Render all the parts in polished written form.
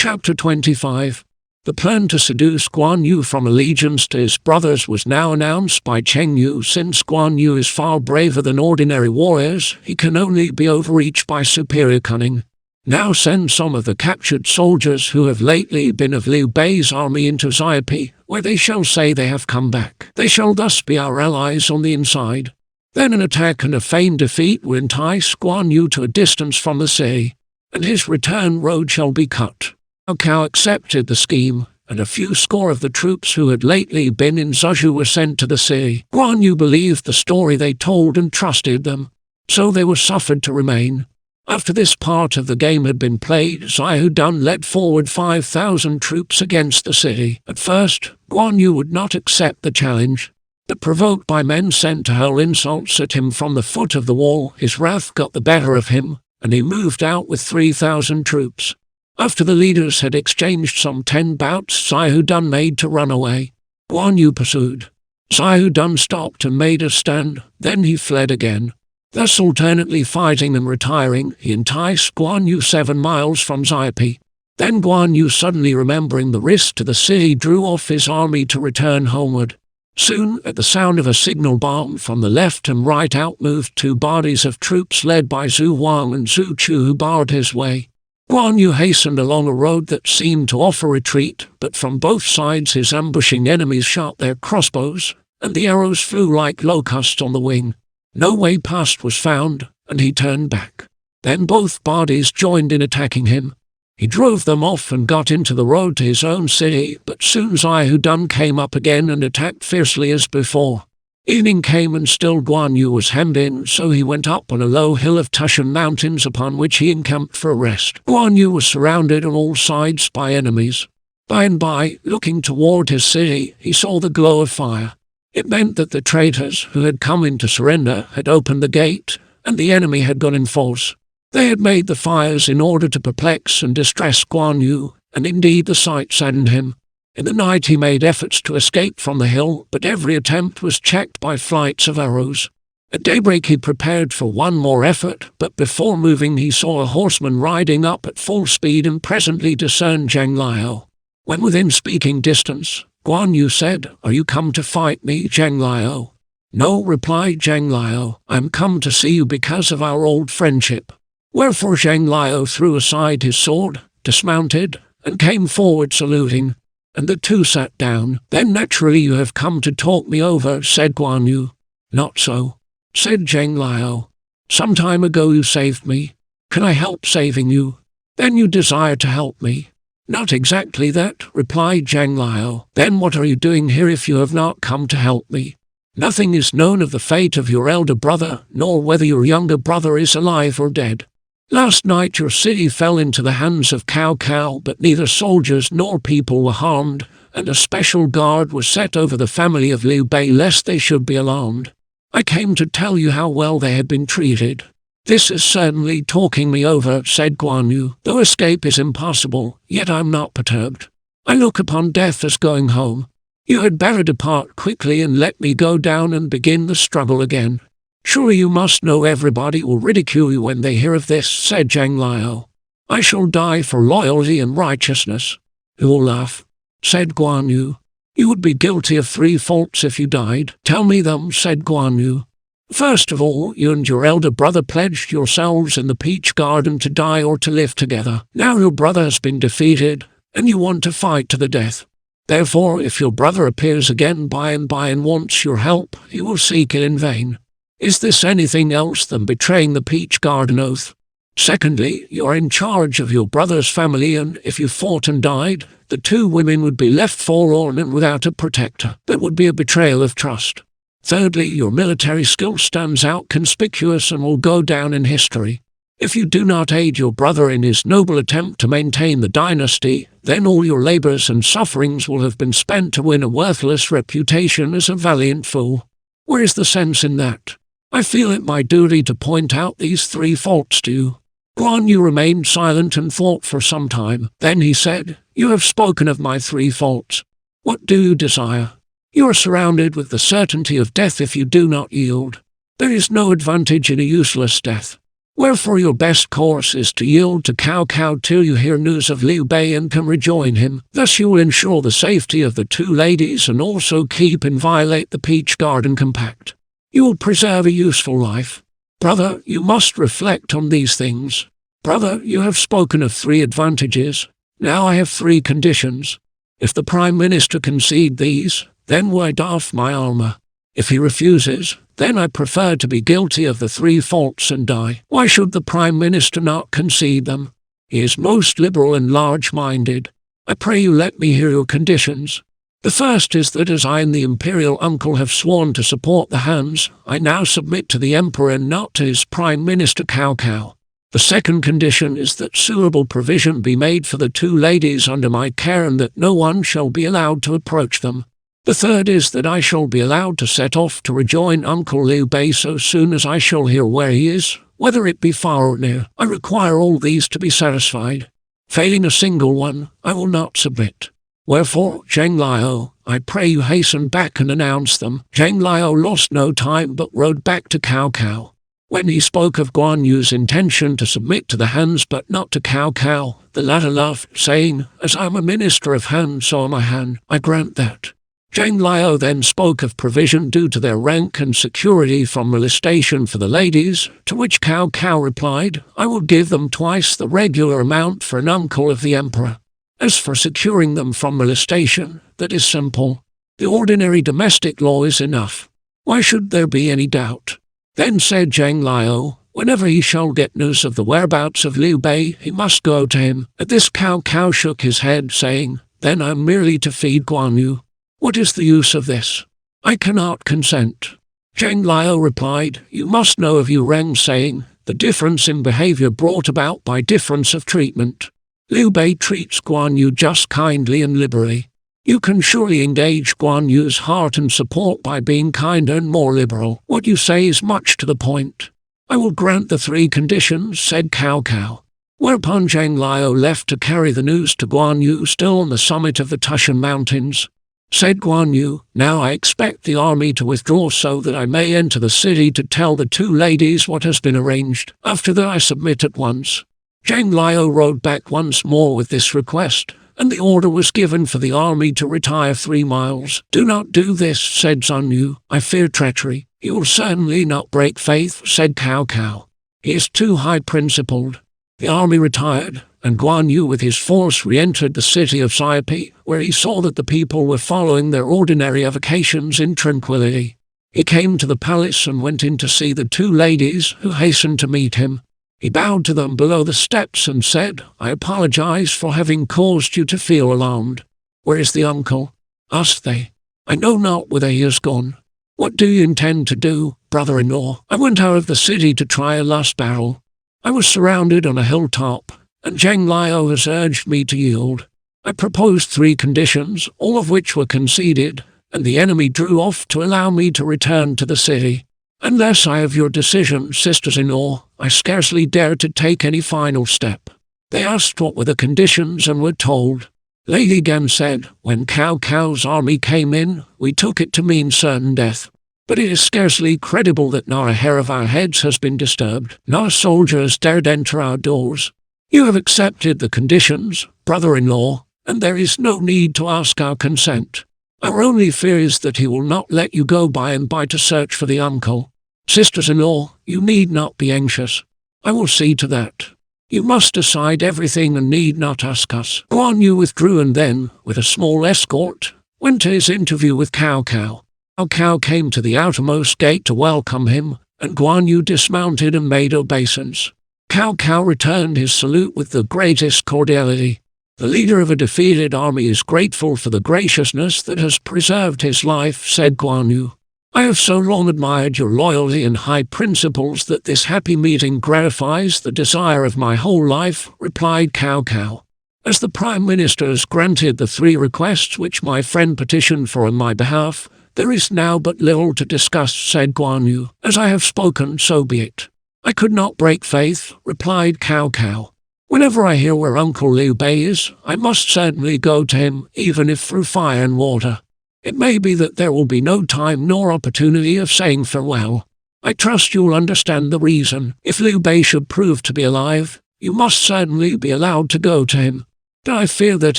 Chapter 25. The plan to seduce Guanyu from allegiance to his brothers was now announced by Chengyu. Since Guanyu is far braver than ordinary warriors, he can only be overreached by superior cunning. Now send some of the captured soldiers who have lately been of Liu Bei's army into Xiapi, where they shall say they have come back. They shall thus be our allies on the inside. Then an attack and a feigned defeat will entice Guanyu to a distance from the city, and his return road shall be cut. Cao accepted the scheme, and a few score of the troops who had lately been in Zhuzhou were sent to the city. Guanyu believed the story they told and trusted them, so they were suffered to remain. After this part of the game had been played, Xiahou Dun led forward 5,000 troops against the city. At first, Guanyu would not accept the challenge, but provoked by men sent to hurl insults at him from the foot of the wall, his wrath got the better of him, and he moved out with 3,000 troops. After the leaders had exchanged some 10 bouts, Xiahou Dun made to run away. Guanyu pursued. Xiahou Dun stopped and made a stand, then he fled again. Thus alternately fighting and retiring, he enticed Guanyu 7 miles from Xiapi. Then Guanyu, suddenly remembering the risk to the city, drew off his army to return homeward. Soon, at the sound of a signal bomb from the left and right, out moved 2 bodies of troops led by Zhu Wang and Zhu Chu, who barred his way. Guanyu hastened along a road that seemed to offer retreat, but from both sides his ambushing enemies shot their crossbows, and the arrows flew like locusts on the wing. No way past was found, and he turned back. Then both bodies joined in attacking him. He drove them off and got into the road to his own city, but soon Xiahou Dun came up again and attacked fiercely as before. Evening came and still Guanyu was hemmed in, so he went up on a low hill of Tushan mountains upon which he encamped for a rest. Guanyu was surrounded on all sides by enemies. By and by, looking toward his city, he saw the glow of fire. It meant that the traitors who had come in to surrender had opened the gate, and the enemy had gone in force. They had made the fires in order to perplex and distress Guanyu, and indeed the sight saddened him. In the night he made efforts to escape from the hill, but every attempt was checked by flights of arrows. At daybreak he prepared for one more effort, but before moving he saw a horseman riding up at full speed and presently discerned Zhang Liao. When within speaking distance, Guanyu said, "Are you come to fight me, Zhang Liao?" "No," replied Zhang Liao, "I am come to see you because of our old friendship." Wherefore Zhang Liao threw aside his sword, dismounted, and came forward saluting, and the two sat down. "Then naturally you have come to talk me over," said Guanyu. "Not so," said Zhang Liao. "Some time ago you saved me. Can I help saving you? Then you desire to help me." "Not exactly that," replied Zhang Liao. "Then what are you doing here if you have not come to help me?" "Nothing is known of the fate of your elder brother, nor whether your younger brother is alive or dead. Last night your city fell into the hands of Cao, but neither soldiers nor people were harmed, and a special guard was set over the family of Liu Bei lest they should be alarmed. I came to tell you how well they had been treated." "This is certainly talking me over," said Guanyu. "Though escape is impossible, yet I am not perturbed. I look upon death as going home. You had better depart quickly and let me go down and begin the struggle again." "Surely you must know everybody will ridicule you when they hear of this," said Zhang Liao. "I shall die for loyalty and righteousness." "Who will laugh?" said Guanyu. "You would be guilty of 3 faults if you died." "Tell me them," said Guanyu. "First of all, you and your elder brother pledged yourselves in the Peach Garden to die or to live together. Now your brother has been defeated, and you want to fight to the death. Therefore, if your brother appears again by and wants your help, you will seek it in vain. Is this anything else than betraying the Peach Garden oath? Secondly, you are in charge of your brother's family, and if you fought and died, the 2 women would be left forlorn and without a protector. That would be a betrayal of trust. Thirdly, your military skill stands out conspicuous and will go down in history. If you do not aid your brother in his noble attempt to maintain the dynasty, then all your labors and sufferings will have been spent to win a worthless reputation as a valiant fool. Where is the sense in that? I feel it my duty to point out these 3 faults to you." Guanyu remained silent and thought for some time. Then he said, "You have spoken of my 3 faults. What do you desire? You are surrounded with the certainty of death if you do not yield. There is no advantage in a useless death. Wherefore your best course is to yield to Cao Cao till you hear news of Liu Bei and can rejoin him. Thus you will ensure the safety of the two ladies and also keep inviolate the Peach Garden Compact. You will preserve a useful life. Brother, you must reflect on these things. Brother, you have spoken of 3 advantages. Now I have 3 conditions. If the Prime Minister concede these, then will I doff my armor. If he refuses, then I prefer to be guilty of the 3 faults and die. Why should the Prime Minister not concede them? He is most liberal and large-minded. I pray you let me hear your conditions. The first is that as I and the Imperial Uncle have sworn to support the Hans, I now submit to the Emperor and not to his Prime Minister Cao Cao. The second condition is that suitable provision be made for the 2 ladies under my care and that no one shall be allowed to approach them. The third is that I shall be allowed to set off to rejoin Uncle Liu Bei so soon as I shall hear where he is, whether it be far or near. I require all these to be satisfied. Failing a single one, I will not submit. Wherefore, Zheng Liao, I pray you hasten back and announce them. Zheng Liao lost no time but rode back to Cao Cao. When he spoke of Guanyu's intention to submit to the Hans but not to Cao Cao, the latter laughed, saying, "As I am a minister of Han, so am I Han. I grant that." Zheng Liao then spoke of provision due to their rank and security from molestation for the ladies, to which Cao Cao replied, "I will give them twice the regular amount for an uncle of the Emperor. As for securing them from molestation, that is simple. The ordinary domestic law is enough. Why should there be any doubt?" Then said Zheng Liao, "Whenever he shall get news of the whereabouts of Liu Bei, he must go to him." At this Cao Cao shook his head, saying, "Then I am merely to feed Guanyu. What is the use of this? I cannot consent." Zheng Liao replied, "You must know of Yu Reng's saying, the difference in behavior brought about by difference of treatment. Liu Bei treats Guanyu just kindly and liberally. You can surely engage Guanyu's heart and support by being kinder and more liberal. What you say is much to the point. I will grant the 3 conditions," said Cao Cao. Whereupon Zheng Liao left to carry the news to Guanyu still on the summit of the Tushan Mountains. Said Guanyu, "Now I expect the army to withdraw so that I may enter the city to tell the 2 ladies what has been arranged. After that I submit at once." Zheng Liao rode back once more with this request, and the order was given for the army to retire 3 miles. "Do not do this," said Guanyu. "I fear treachery." "He will certainly not break faith," said Cao Cao. "He is too high-principled." The army retired, and Guanyu with his force re-entered the city of Xiapi, where he saw that the people were following their ordinary avocations in tranquility. He came to the palace and went in to see the 2 ladies, who hastened to meet him. He bowed to them below the steps and said, "I apologize for having caused you to feel alarmed." "Where is the uncle?" asked they. "I know not whither he has gone." "What do you intend to do, brother-in-law?" "I went out of the city to try a last barrel. I was surrounded on a hilltop, and Zheng Liao has urged me to yield. I proposed 3 conditions, all of which were conceded, and the enemy drew off to allow me to return to the city. Unless I have your decision, sisters-in-law, I scarcely dare to take any final step." They asked what were the conditions and were told. Lady Gan said, "When Cao Cao's army came in, we took it to mean certain death. But it is scarcely credible that not a hair of our heads has been disturbed. Not a soldier has dared enter our doors. You have accepted the conditions, brother-in-law, and there is no need to ask our consent. Our only fear is that he will not let you go by and by to search for the uncle. Sisters-in-law, you need not be anxious. I will see to that. You must decide everything and need not ask us." Guanyu withdrew and then, with a small escort, went to his interview with Cao Cao. Cao Cao came to the outermost gate to welcome him, and Guanyu dismounted and made obeisance. Cao Cao returned his salute with the greatest cordiality. "The leader of a defeated army is grateful for the graciousness that has preserved his life," said Guanyu. "I have so long admired your loyalty and high principles that this happy meeting gratifies the desire of my whole life," replied Cao Cao. "As the Prime Minister has granted the 3 requests which my friend petitioned for on my behalf, there is now but little to discuss," said Guanyu. "As I have spoken, so be it." "I could not break faith," replied Cao Cao. "Whenever I hear where Uncle Liu Bei is, I must certainly go to him, even if through fire and water. It may be that there will be no time nor opportunity of saying farewell. I trust you'll understand the reason. If Liu Bei should prove to be alive, you must certainly be allowed to go to him. But I fear that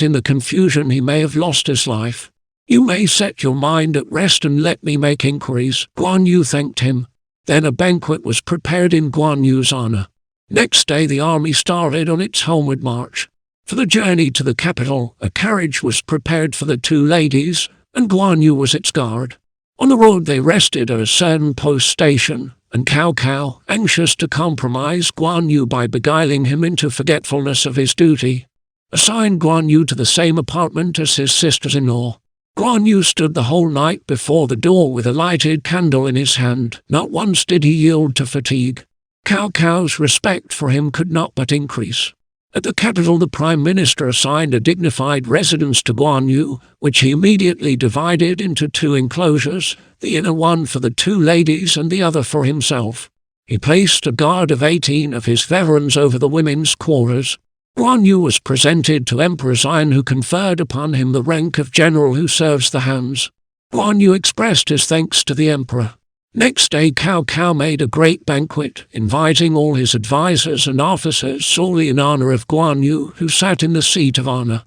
in the confusion he may have lost his life. You may set your mind at rest and let me make inquiries." Guanyu thanked him. Then a banquet was prepared in Guanyu's honor. Next day the army started on its homeward march. For the journey to the capital, a carriage was prepared for the two ladies, and Guanyu was its guard. On the road they rested at a certain post station, and Cao Cao, anxious to compromise Guanyu by beguiling him into forgetfulness of his duty, assigned Guanyu to the same apartment as his sisters-in-law. Guanyu stood the whole night before the door with a lighted candle in his hand. Not once did he yield to fatigue. Cao Cao's respect for him could not but increase. At the capital the Prime Minister assigned a dignified residence to Guanyu, which he immediately divided into two enclosures, the inner one for the two ladies and the other for himself. He placed a guard of 18 of his veterans over the women's quarters. Guanyu was presented to Emperor Xian, who conferred upon him the rank of general who serves the hands. Guanyu expressed his thanks to the emperor. Next day Cao Cao made a great banquet, inviting all his advisors and officers solely in honor of Guanyu, who sat in the seat of honor.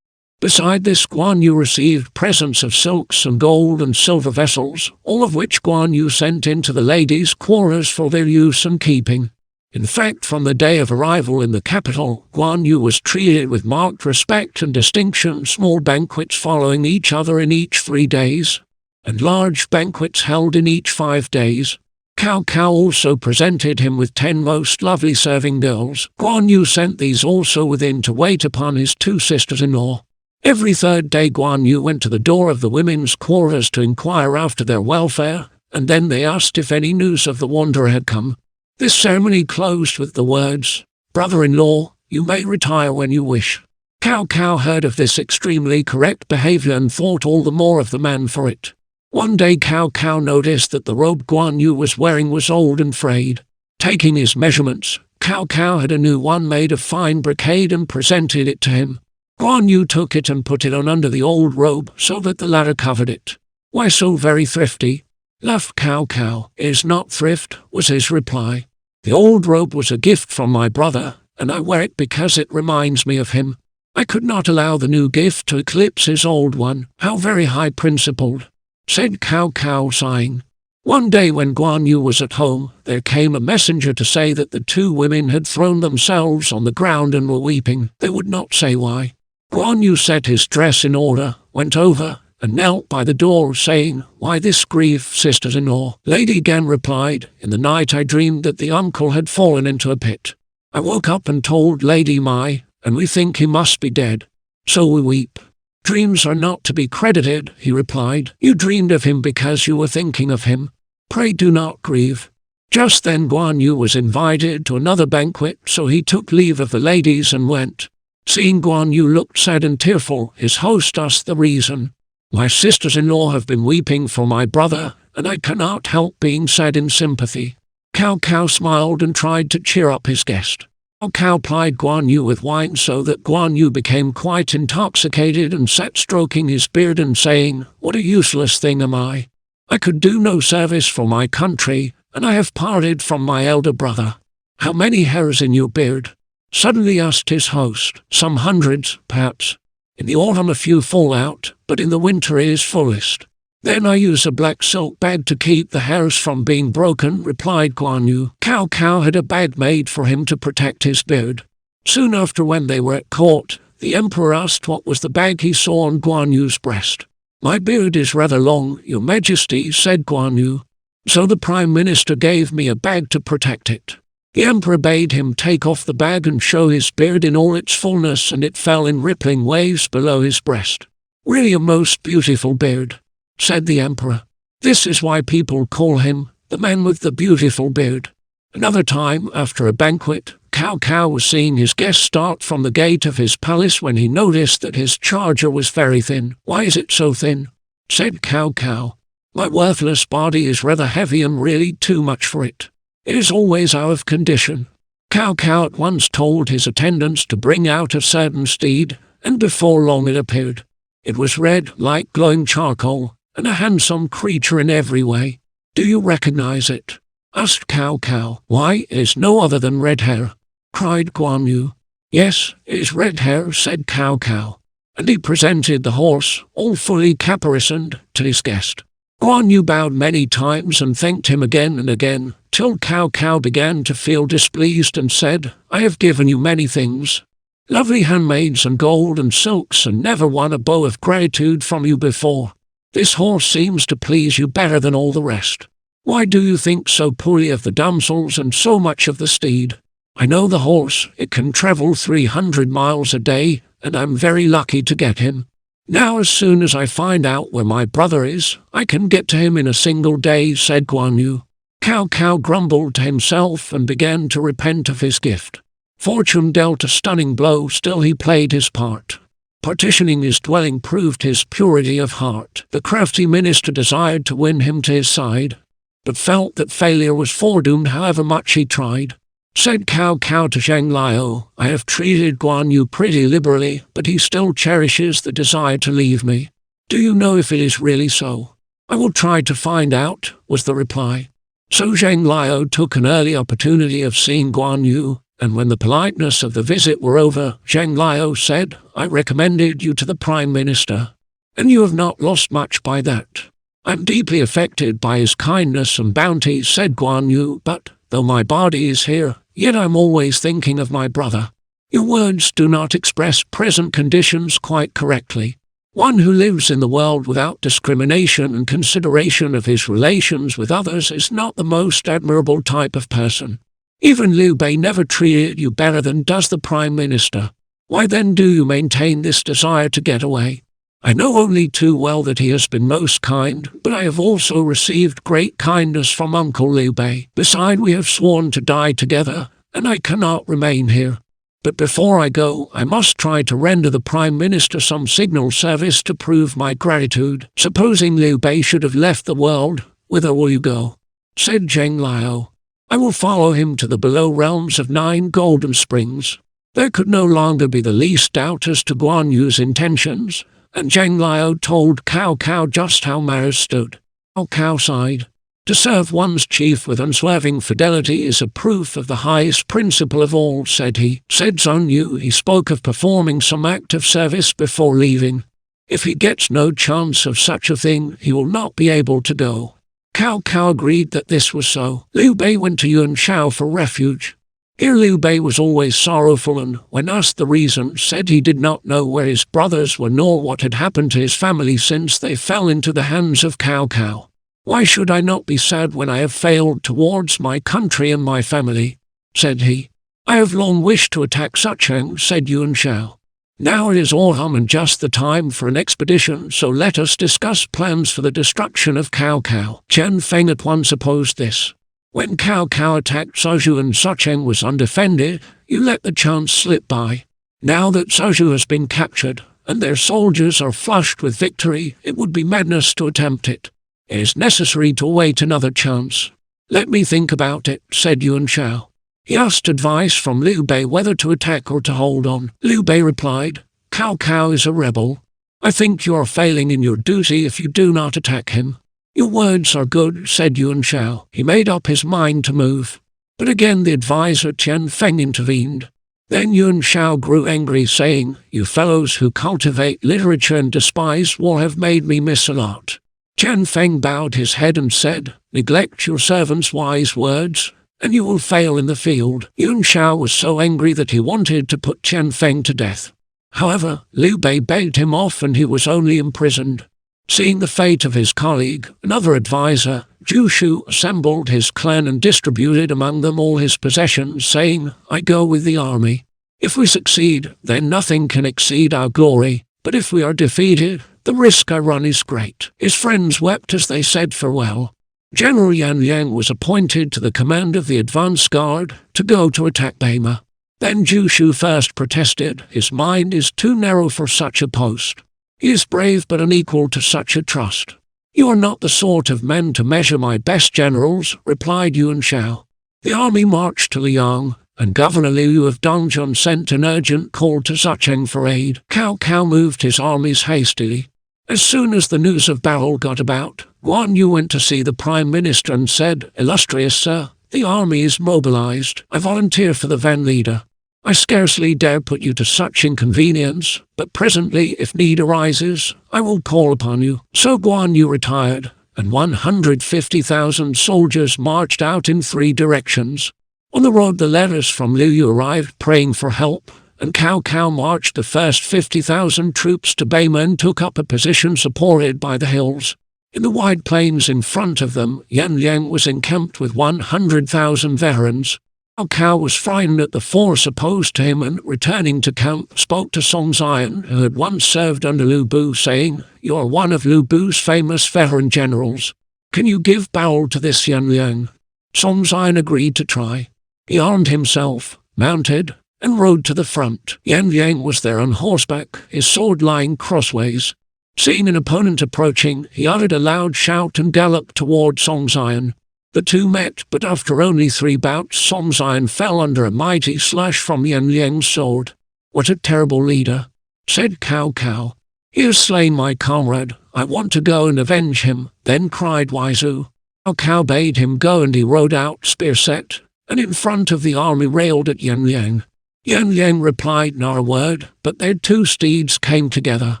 Beside this, Guanyu received presents of silks and gold and silver vessels, all of which Guanyu sent into the ladies' quarters for their use and keeping. In fact, from the day of arrival in the capital, Guanyu was treated with marked respect and distinction, small banquets following each other in each 3 days, and large banquets held in each 5 days. Cao Cao also presented him with 10 most lovely serving girls. Guanyu sent these also within to wait upon his 2 sisters-in-law. Every 3rd day Guanyu went to the door of the women's quarters to inquire after their welfare, and then they asked if any news of the wanderer had come. This ceremony closed with the words, "Brother-in-law, you may retire when you wish." Cao Cao heard of this extremely correct behavior and thought all the more of the man for it. One day Cao Cao noticed that the robe Guanyu was wearing was old and frayed. Taking his measurements, Cao Cao had a new one made of fine brocade and presented it to him. Guanyu took it and put it on under the old robe so that the latter covered it. "Why so very thrifty?" laughed Cao Cao. "It is not thrift," was his reply. "The old robe was a gift from my brother, and I wear it because it reminds me of him. I could not allow the new gift to eclipse his old one." "How very high-principled," said Cao Cao, sighing. One day when Guanyu was at home, there came a messenger to say that the 2 women had thrown themselves on the ground and were weeping. They would not say why. Guanyu set his dress in order, went over, and knelt by the door, saying, "Why this grief, sisters-in-law?" Lady Gan replied, "In the night I dreamed that the uncle had fallen into a pit. I woke up and told Lady Mai, and we think he must be dead. So we weep." "Dreams are not to be credited," he replied. "You dreamed of him because you were thinking of him. Pray do not grieve." Just then Guanyu was invited to another banquet, so he took leave of the ladies and went. Seeing Guanyu looked sad and tearful, his host asked the reason. "My sisters-in-law have been weeping for my brother, and I cannot help being sad in sympathy." Cao Cao smiled and tried to cheer up his guest. Cao Cao plied Guanyu with wine so that Guanyu became quite intoxicated and sat stroking his beard and saying, "What a useless thing am I! I could do no service for my country, and I have parted from my elder brother." "How many hairs in your beard?" suddenly asked his host. "Some hundreds, perhaps. In the autumn a few fall out, but in the winter it is fullest. Then I use a black silk bag to keep the hairs from being broken," replied Guanyu. Cao Cao had a bag made for him to protect his beard. Soon after, when they were at court, the emperor asked what was the bag he saw on Guanyu's breast. "My beard is rather long, your majesty," said Guanyu. "So the prime minister gave me a bag to protect it." The emperor bade him take off the bag and show his beard in all its fullness, and it fell in rippling waves below his breast. "Really a most beautiful beard," said the emperor. "This is why people call him the man with the beautiful beard." Another time, after a banquet, Cao Cao was seeing his guest start from the gate of his palace when he noticed that his charger was very thin. "Why is it so thin?" said Cao Cao. "My worthless body is rather heavy and really too much for it. It is always out of condition." Cao Cao at once told his attendants to bring out a certain steed, and before long it appeared. It was red, like glowing charcoal, and a handsome creature in every way. "Do you recognize it?" asked Cao Cao. "Why, it is no other than Red Hair," cried Guanyu. "Yes, it is Red Hair," said Cao Cao, and he presented the horse, all fully caparisoned, to his guest. Guanyu bowed many times and thanked him again and again, till Cao Cao began to feel displeased and said, "I have given you many things, lovely handmaids and gold and silks, and never won a bow of gratitude from you before. This horse seems to please you better than all the rest. Why do you think so poorly of the damsels and so much of the steed? I know the horse, it can travel 300 miles a day, and I'm very lucky to get him. Now as soon as I find out where my brother is, I can get to him in a single day," said Guanyu. Cao Cao grumbled to himself and began to repent of his gift. Fortune dealt a stunning blow, still he played his part. Partitioning his dwelling proved his purity of heart. The crafty minister desired to win him to his side, but felt that failure was foredoomed however much he tried. Said Cao Cao to Zhang Liao, "I have treated Guanyu pretty liberally, but he still cherishes the desire to leave me. Do you know if it is really so?" "I will try to find out," was the reply. So Zhang Liao took an early opportunity of seeing Guanyu, and when the politeness of the visit were over, Zhang Liao said, "I recommended you to the Prime Minister, and you have not lost much by that." "I am deeply affected by his kindness and bounty," said Guanyu, "but, though my body is here, yet I'm always thinking of my brother." "Your words do not express present conditions quite correctly. One who lives in the world without discrimination and consideration of his relations with others is not the most admirable type of person. Even Liu Bei never treated you better than does the Prime Minister. Why then do you maintain this desire to get away? I know only too well that he has been most kind, but I have also received great kindness from Uncle Liu Bei. Besides, we have sworn to die together, and I cannot remain here. But before I go, I must try to render the Prime Minister some signal service to prove my gratitude. Supposing Liu Bei should have left the world, whither will you go?" said Zhang Liao. "I will follow him to the below realms of 9 golden springs." There could no longer be the least doubt as to Guanyu's intentions, and Zhang Liao told Cao Cao just how matters stood. Cao Cao sighed. "To serve one's chief with unswerving fidelity is a proof of the highest principle of all," said he. Said Zhong Yu he spoke of performing some act of service before leaving. If he gets no chance of such a thing, he will not be able to go. Cao Cao agreed that this was so. Liu Bei went to Yuan Shao for refuge. Here Liu Bei was always sorrowful and, when asked the reason, said he did not know where his brothers were nor what had happened to his family since they fell into the hands of Cao Cao. "Why should I not be sad when I have failed towards my country and my family?" said he. "I have long wished to attack Sucheng," said Yuan Shao. "Now it is autumn and just the time for an expedition, so let us discuss plans for the destruction of Cao Cao." Chen Feng at once opposed this. "When Cao Cao attacked Suzhou and Sucheng was undefended, you let the chance slip by. Now that Suzhou has been captured, and their soldiers are flushed with victory, it would be madness to attempt it. It is necessary to await another chance." "Let me think about it," said Yuan Shao. He asked advice from Liu Bei whether to attack or to hold on. Liu Bei replied, "Cao Cao is a rebel. I think you are failing in your duty if you do not attack him." "Your words are good," said Yuan Shao. He made up his mind to move. But again the advisor Chen Feng intervened. Then Yuan Shao grew angry, saying, "You fellows who cultivate literature and despise war have made me miss a lot." Chen Feng bowed his head and said, "Neglect your servant's wise words, and you will fail in the field." Yuan Shao was so angry that he wanted to put Chen Feng to death. However, Liu Bei begged him off and he was only imprisoned. Seeing the fate of his colleague, another advisor, Zhu Shu assembled his clan and distributed among them all his possessions, saying, "I go with the army. If we succeed, then nothing can exceed our glory, but if we are defeated, the risk I run is great." His friends wept as they said farewell. General Yan Liang was appointed to the command of the advance guard to go to attack Bama. Then Zhu Shu first protested, "His mind is too narrow for such a post. He is brave but unequal to such a trust." "You are not the sort of men to measure my best generals," replied Yuan Shao. The army marched to Liang, and Governor Liu of Dongzhong sent an urgent call to Sucheng for aid. Cao Cao moved his armies hastily, As soon as the news of battle got about, Guanyu went to see the Prime Minister and said, "Illustrious Sir, the army is mobilized. I volunteer for the van leader. I scarcely dare put you to such inconvenience, but presently, if need arises, I will call upon you." So Guanyu retired, and 150,000 soldiers marched out in 3 directions. On the road the letters from Liu arrived praying for help, and Cao Cao marched the first 50,000 troops to Beima and took up a position supported by the hills. In the wide plains in front of them, Yan Liang was encamped with 100,000 veterans. Cao Cao was frightened at the force opposed to him and, returning to camp, spoke to Song Zion, who had once served under Lu Bu, saying, "You are one of Lu Bu's famous veteran generals. Can you give battle to this Yan Liang?" Song Zion agreed to try. He armed himself, mounted, and rode to the front. Yan Liang was there on horseback, his sword lying crossways. Seeing an opponent approaching, he uttered a loud shout and galloped toward Song Zion. The two met, but after only 3 bouts, Song Zion fell under a mighty slash from Yan Liang's sword. "What a terrible leader," said Cao Cao. "He has slain my comrade. I want to go and avenge him." Then cried Waizu. Cao Cao bade him go, and he rode out, spear set, and in front of the army railed at Yan Liang. Yan Liang replied not a word, but their 2 steeds came together.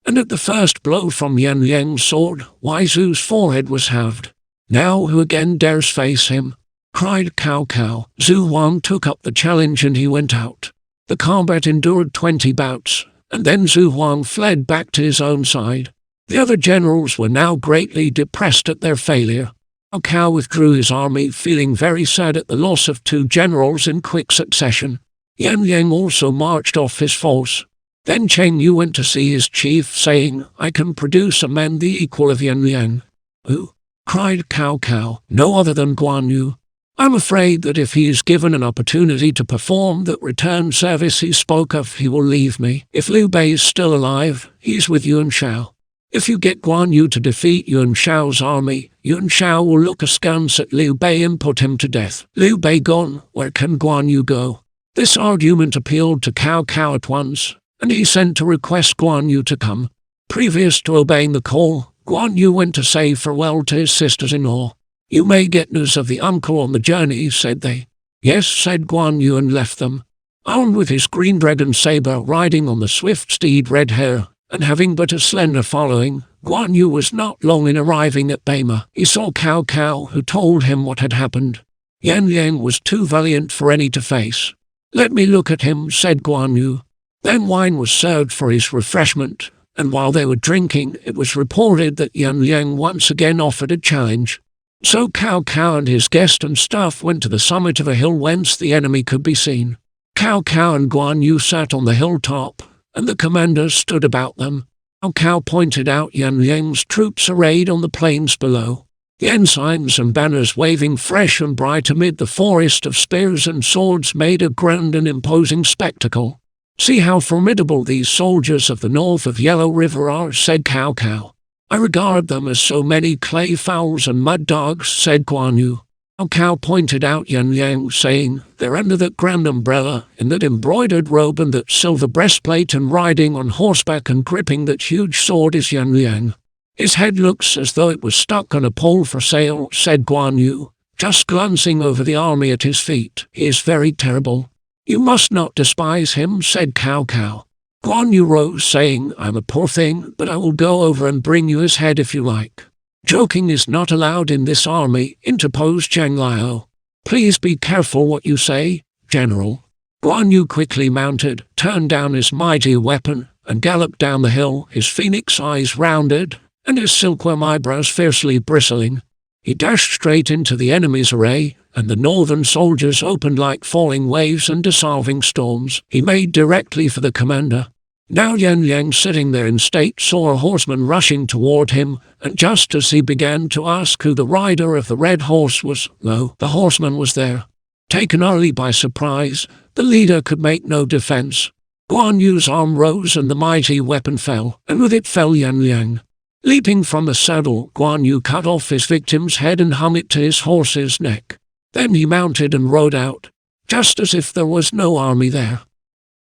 And at the first blow from Yan Liang's sword, Waizu's forehead was halved. "Now who again dares face him?" cried Cao Cao. Zhu Huang took up the challenge and he went out. The combat endured 20 bouts, and then Zhu Huang fled back to his own side. The other generals were now greatly depressed at their failure. Cao Cao withdrew his army, feeling very sad at the loss of 2 generals in quick succession. Yan Liang also marched off his force. Then Cheng Yu went to see his chief, saying, "I can produce a man the equal of Yan Liang." "Who?" cried Cao Cao. "No other than Guanyu. I'm afraid that if he is given an opportunity to perform that return service he spoke of, he will leave me. If Liu Bei is still alive, he's with Yuan Shao. If you get Guanyu to defeat Yuan Shao's army, Yuan Shao will look askance at Liu Bei and put him to death. Liu Bei gone, where can Guanyu go?" This argument appealed to Cao Cao at once, and he sent to request Guanyu to come. Previous to obeying the call, Guanyu went to say farewell to his sisters-in-law. "You may get news of the uncle on the journey," said they. "Yes," said Guanyu, and left them. Armed with his green dragon saber, riding on the swift steed Red Hair, and having but a slender following, Guanyu was not long in arriving at Beima. He saw Cao Cao, who told him what had happened. Yan Liang was too valiant for any to face. "Let me look at him," said Guanyu. Then wine was served for his refreshment, and while they were drinking, it was reported that Yan Liang once again offered a challenge. So Cao Cao and his guest and staff went to the summit of a hill whence the enemy could be seen. Cao Cao and Guanyu sat on the hilltop, and the commanders stood about them. Cao Cao pointed out Yan Liang's troops arrayed on the plains below, the ensigns and banners waving fresh and bright amid the forest of spears and swords made a grand and imposing spectacle. "See how formidable these soldiers of the north of Yellow River are," said Cao Cao. "I regard them as so many clay fowls and mud dogs," said Guanyu. Cao Cao pointed out Yan Liang, saying, "They're under that grand umbrella, in that embroidered robe and that silver breastplate, and riding on horseback and gripping that huge sword is Yan Liang. His head looks as though it was stuck on a pole for sale," said Guanyu, just glancing over the army at his feet. "He is very terrible." "You must not despise him," said Cao Cao. Guanyu rose, saying, "I'm a poor thing, but I will go over and bring you his head if you like." "Joking is not allowed in this army," interposed Zhang Liao. "Please be careful what you say, General." Guanyu quickly mounted, turned down his mighty weapon, and galloped down the hill, his phoenix eyes rounded, and his silkworm eyebrows fiercely bristling. He dashed straight into the enemy's array, and the northern soldiers opened like falling waves and dissolving storms. He made directly for the commander. Now Yan Liang, sitting there in state, saw a horseman rushing toward him, and just as he began to ask who the rider of the red horse was, lo, the horseman was there. Taken utterly by surprise, the leader could make no defense. Guanyu's arm rose and the mighty weapon fell, and with it fell Yan Liang. Leaping from the saddle, Guanyu cut off his victim's head and hung it to his horse's neck. Then he mounted and rode out, just as if there was no army there.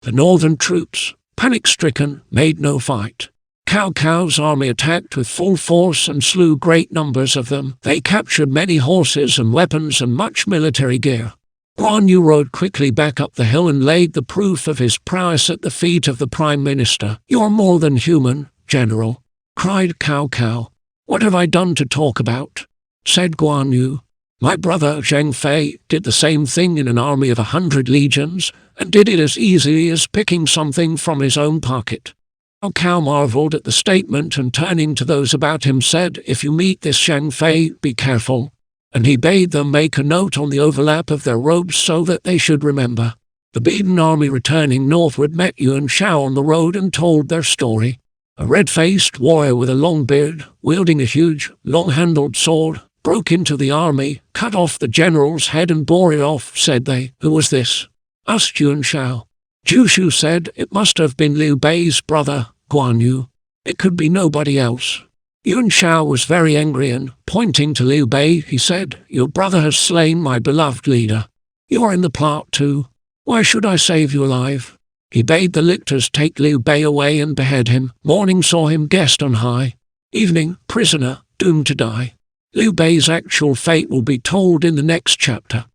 The northern troops, panic-stricken, made no fight. Cao Cao's army attacked with full force and slew great numbers of them. They captured many horses and weapons and much military gear. Guanyu rode quickly back up the hill and laid the proof of his prowess at the feet of the Prime Minister. "You're more than human, General," cried Cao Cao. "What have I done to talk about?" said Guanyu. "My brother Zheng Fei did the same thing in an army of 100 legions, and did it as easily as picking something from his own pocket." Cao Cao marveled at the statement and turning to those about him said, "If you meet this Zheng Fei, be careful." And he bade them make a note on the overlap of their robes so that they should remember. The beaten army returning northward met Yuan Shao on the road and told their story. A red-faced warrior with a long beard, wielding a huge, long-handled sword, broke into the army, cut off the general's head and bore it off, said they. "Who was this?" asked Yuan Shao. Jushu said, "It must have been Liu Bei's brother, Guanyu. It could be nobody else." Yuan Shao was very angry and, pointing to Liu Bei, he said, "Your brother has slain my beloved leader. You're in the plot too. Why should I save you alive?" He bade the lictors take Liu Bei away and behead him. Morning saw him guest on high. Evening, prisoner, doomed to die. Liu Bei's actual fate will be told in the next chapter.